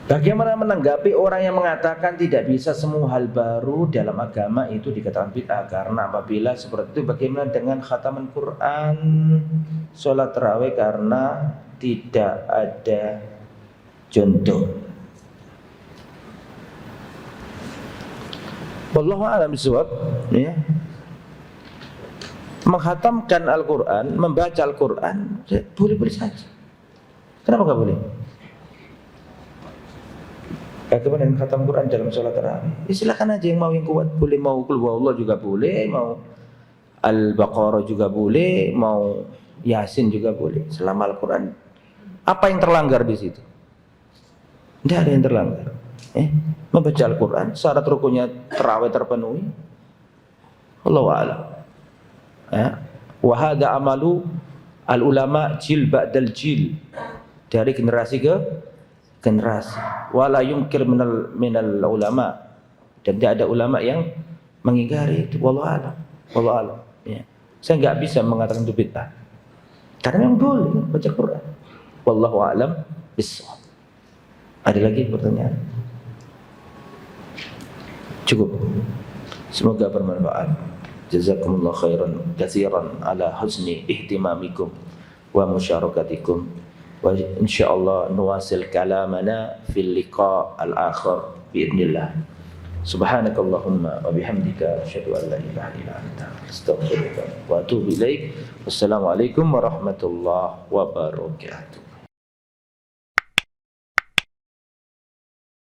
Bagaimana menanggapi orang yang mengatakan tidak bisa semua hal baru dalam agama itu dikatakan bid'ah? Karena apabila seperti itu, bagaimana dengan khataman Quran, sholat tarawih karena tidak ada contoh? Wallahu a'lam bishawab. Ya. Menghatamkan Al-Quran, membaca Al-Quran, boleh-boleh saja. Kenapa nggak boleh? Bagaimana dengan khatam Quran dalam sholat tarawih? Ya silakan aja, yang mau yang kuat boleh, mau Qul Huwallahu juga boleh, mau Al-Baqarah juga boleh, mau Yasin juga boleh. Selama Al-Quran, apa yang terlanggar di situ? Tidak ada yang terlanggar. Membaca Al-Quran, syarat rukunnya tarawih terpenuhi. Wallahu a'lam. Wa hadza amalu al-ulama jil ba'dal jil, dari generasi ke generasi. Wala yungkir minal ulama, dan tidak ada ulama yang mengingkari itu. Wallahu a'lam. Wallahu a'lam. Ya. Saya nggak bisa mengatakan itu bid'ah, karena memang boleh baca Quran. Wallahu a'lam bishawab. Ada lagi pertanyaan? Cukup. Semoga bermanfaat. Jazakumullah khairan katsiran ala husni ihtimamikum wa musyarakatikum. Wa insyaallah nuwasil kalamana fil liqa' al-akhir biidznillah. Subhanakallahumma wa bihamdika asyhadu an la ilaha illa anta astaghfiruka wa atubu ilaik. Wassalamualaikum warahmatullahi wabarakatuh.